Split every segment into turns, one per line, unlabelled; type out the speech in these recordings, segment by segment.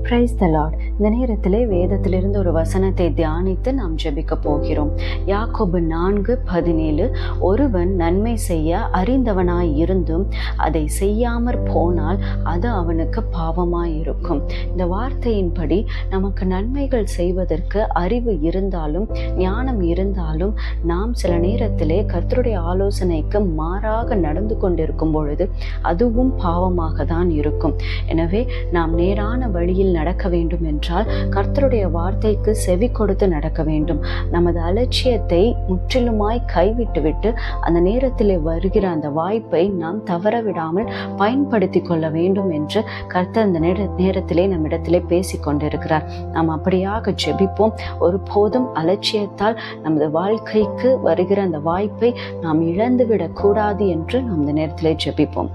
Praise the Lord. இந்த நேரத்திலே வேதத்திலிருந்து ஒரு வசனத்தை தியானித்து நாம் ஜெபிக்க போகிறோம். யாக்கோபு 4:17, ஒருவன் நன்மை செய்ய அறிந்தவனாய் இருந்தும் அதை செய்யாமற் போனால் அது அவனுக்கு பாவமாய் இருக்கும். இந்த வார்த்தையின்படி நமக்கு நன்மைகள் செய்வதற்கு அறிவு இருந்தாலும் ஞானம் இருந்தாலும் நாம் சில நேரத்திலே கர்த்தருடைய ஆலோசனைக்கு மாறாக நடந்து கொண்டிருக்கும் பொழுது அதுவும் பாவமாக தான் இருக்கும். எனவே நாம் நேரான வழியில் நடக்க வேண்டும் என்றால் கர்த்தருடைய வார்த்தைக்கு செவி கொடுத்து நடக்க வேண்டும். நமது அலட்சியத்தை முற்றிலுமாய் கைவிட்டுவிட்டு அந்த நேரத்தில் வருகிற அந்த வாய்ப்பை நாம் தவற விடாமல் பயன்படுத்தி கொள்ள வேண்டும் என்று கர்த்தர் அந்த நேரத்திலே நம்மிடத்திலே பேசிக் கொண்டிருக்கிறார். நாம் அப்படியாக ஜெபிப்போம். ஒருபோதும் அலட்சியத்தால் நமது வாழ்க்கைக்கு வருகிற அந்த வாய்ப்பை நாம் இழந்துவிடக் கூடாது என்று நாம் இந்த நேரத்திலே ஜெபிப்போம்.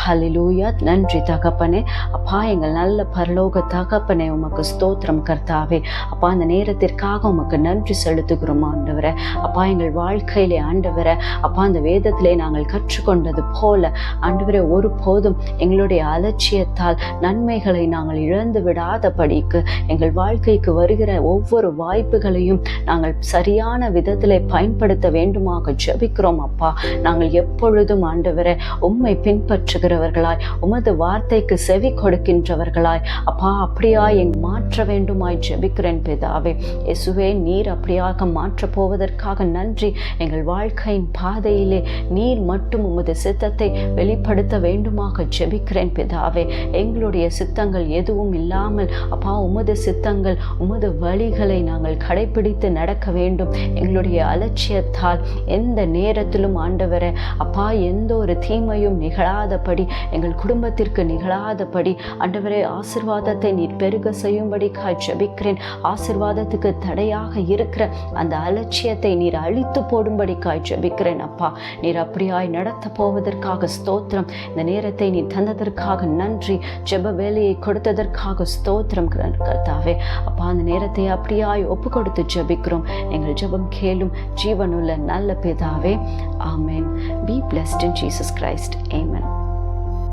ஹல்லேலூயா. நன்றி தகப்பனே. அப்பா, எங்கள் நல்ல பரலோக தகப்பனே, உமக்கு ஸ்தோத்திரம் கர்த்தாவே. அப்பா, அந்த நேரத்திற்காக உமக்கு நன்றி செலுத்துகிறோம் ஆண்டவரே. அப்பா, எங்கள் வாழ்க்கையிலே ஆண்டவரே, அப்பா, அந்த வேதத்திலே நாங்கள் கற்றுக்கொண்டது போல ஆண்டவரே, ஒருபோதும் எங்களுடைய அலட்சியத்தால் நன்மைகளை நாங்கள் இழந்து விடாதபடிக்கு எங்கள் வாழ்க்கைக்கு வருகிற ஒவ்வொரு வாய்ப்புகளையும் நாங்கள் சரியான விதத்திலே பயன்படுத்த வேண்டுமாக ஜெபிக்கிறோம். அப்பா, நாங்கள் எப்பொழுதும் ஆண்டவரே உம்மை பின்பற்றுகிறவர்களாய், உமது வார்த்தைக்கு செவி கொடுக்கின்றவர்களாய் அப்பா அப்படியாய் மாற்ற வேண்டுமாய் ஜெபிக்கிறேன் பிதாவே. இயேசுவே, நீர் அப்படியாக மாற்றப் போவதற்காக நன்றி. எங்கள் வாழ்க்கையின் பாதையிலே நீர் மட்டும் உமது சித்தத்தை வெளிப்படுத்த வேண்டுமாக ஜெபிக்கிறேன் பிதாவே. எங்களுடைய சித்தங்கள் எதுவும் இல்லாமல் அப்பா உமது சித்தங்கள், உமது வழிகளை நாங்கள் கடைபிடித்து நடக்க வேண்டும். எங்களுடைய அலட்சியத்தால் எந்த நேரத்திலும் ஆண்டவரே அப்பா எந்த ஒரு தீமையும் நிகழாதபடி, எங்கள் குடும்பத்திற்கு நிகழாதபடி ஆண்டவரே ஆசீர்வாதத்தை நீர் பெருக செய்யும்படி ஜெபிக்கிறேன். ஆசீர்வாதத்துக்கு தடையாக இருக்கிற அந்த அலட்சியத்தை நீர் அழித்து போடும்படி ஜெபிக்கிறேன். அப்பா, நீர் அப்படியாய் நடத்த போவதற்காக ஸ்தோத்திரம். இந்த நேரத்தை நீர் தந்ததற்காக நன்றி. ஜெப வேலையை கொடுத்ததற்காக ஸ்தோத்திரம் கர்த்தாவே. அப்பா, அந்த நேரத்தை அப்படியாய் ஒப்பு கொடுத்து ஜெபிக்கிறோம். எங்கள் ஜெபம் கேளும் ஜீவனுள்ள நல்ல பிதாவே. ஆமென். Be blessed in Jesus Christ. Amen.